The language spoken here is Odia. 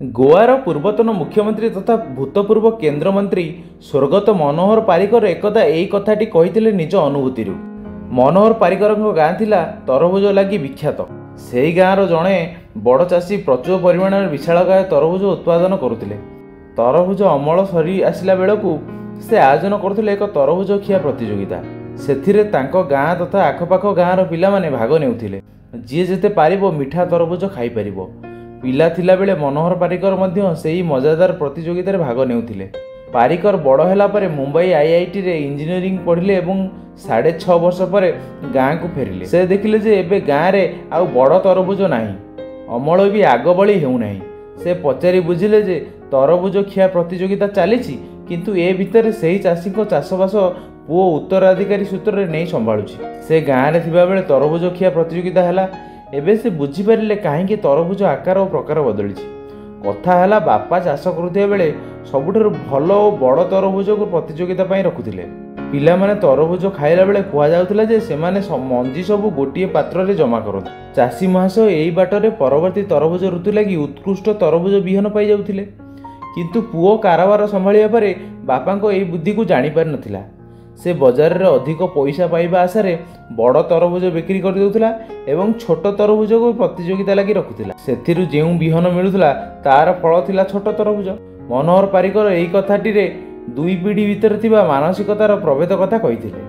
ଗୋଆର ପୂର୍ବତନ ମୁଖ୍ୟମନ୍ତ୍ରୀ ତଥା ଭୂତପୂର୍ବ କେନ୍ଦ୍ରମନ୍ତ୍ରୀ ସ୍ୱର୍ଗତ ମନୋହର ପାରିକର ଏକଦା ଏହି କଥାଟି କହିଥିଲେ ନିଜ ଅନୁଭୂତିରୁ। ମନୋହର ପାରିକରଙ୍କ ଗାଁ ଥିଲା ତରଭୁଜ ଲାଗି ବିଖ୍ୟାତ। ସେହି ଗାଁର ଜଣେ ବଡ଼ ଚାଷୀ ପ୍ରଚୁର ପରିମାଣରେ ବିଶାଳକାୟ ତରଭୁଜ ଉତ୍ପାଦନ କରୁଥିଲେ। ତରଭୁଜ ଅମଳ ସରି ଆସିଲା ବେଳକୁ ସେ ଆୟୋଜନ କରୁଥିଲେ ଏକ ତରଭୁଜ ଖିଆ ପ୍ରତିଯୋଗିତା। ସେଥିରେ ତାଙ୍କ ଗାଁ ତଥା ଆଖପାଖ ଗାଁର ପିଲାମାନେ ଭାଗ ନେଉଥିଲେ। ଯିଏ ଯେତେ ପାରିବ ମିଠା ତରଭୁଜ ଖାଇପାରିବ। ପିଲା ଥିଲାବେଳେ ମନୋହର ପାରିକର ମଧ୍ୟ ସେହି ମଜାଦାର ପ୍ରତିଯୋଗିତାରେ ଭାଗ ନେଉଥିଲେ। ପାରିକର ବଡ଼ ହେଲା ପରେ ମୁମ୍ବାଇ ଆଇଆଇଟିରେ ଇଞ୍ଜିନିୟରିଂ ପଢ଼ିଲେ ଏବଂ 6.5 ବର୍ଷ ପରେ ଗାଁକୁ ଫେରିଲେ। ସେ ଦେଖିଲେ ଯେ ଏବେ ଗାଁରେ ଆଉ ବଡ଼ ତରଭୁଜ ନାହିଁ, ଅମଳ ବି ଆଗ ଭଳି ହେଉନାହିଁ। ସେ ପଚାରି ବୁଝିଲେ ଯେ ତରଭୁଜ ଖିଆ ପ୍ରତିଯୋଗିତା ଚାଲିଛି, କିନ୍ତୁ ଏ ଭିତରେ ସେହି ଚାଷୀଙ୍କ ଚାଷବାସ ପୁଅ ଉତ୍ତରାଧିକାରୀ ସୂତ୍ରରେ ନେଇ ସମ୍ଭାଳୁଛି। ସେ ଗାଁରେ ଥିବାବେଳେ ତରଭୁଜ ଖିଆ ପ୍ରତିଯୋଗିତା ହେଲା। ଏବେ ସେ ବୁଝିପାରିଲେ କାହିଁକି ତରଭୁଜ ଆକାର ଓ ପ୍ରକାର ବଦଳିଛି। କଥା ହେଲା, ବାପା ଚାଷ କରୁଥିବା ବେଳେ ସବୁଠାରୁ ଭଲ ଓ ବଡ଼ ତରଭୁଜକୁ ପ୍ରତିଯୋଗିତା ପାଇଁ ରଖୁଥିଲେ। ପିଲାମାନେ ତରଭୁଜ ଖାଇଲା ବେଳେ କୁହାଯାଉଥିଲା ଯେ ସେମାନେ ମଞ୍ଜି ସବୁ ଗୋଟିଏ ପାତ୍ରରେ ଜମା କରନ୍ତି। ଚାଷୀ ମହାଶୟ ଏହି ବାଟରେ ପରବର୍ତ୍ତୀ ତରଭୁଜ ଋତୁ ଲାଗି ଉତ୍କୃଷ୍ଟ ତରଭୁଜ ବିହନ ପାଇଯାଉଥିଲେ। କିନ୍ତୁ ପୁଅ କାରବାର ସମ୍ଭାଳିବା ପରେ ବାପାଙ୍କ ଏହି ବୁଦ୍ଧିକୁ ଜାଣିପାରିନଥିଲା। ସେ ବଜାରରେ ଅଧିକ ପଇସା ପାଇବା ଆଶାରେ ବଡ଼ ତରଭୁଜ ବିକ୍ରି କରିଦେଉଥିଲା ଏବଂ ଛୋଟ ତରଭୁଜକୁ ପ୍ରତିଯୋଗିତା ଲାଗି ରଖୁଥିଲା। ସେଥିରୁ ଯେଉଁ ବିହନ ମିଳୁଥିଲା ତାର ଫଳ ଥିଲା ଛୋଟ ତରଭୁଜ। ମନୋହର ପାରିକର ଏହି କଥାଟିରେ ଦୁଇ ପିଢ଼ି ଭିତରେ ଥିବା ମାନସିକତାର ପ୍ରଭେଦ କଥା କହିଥିଲେ।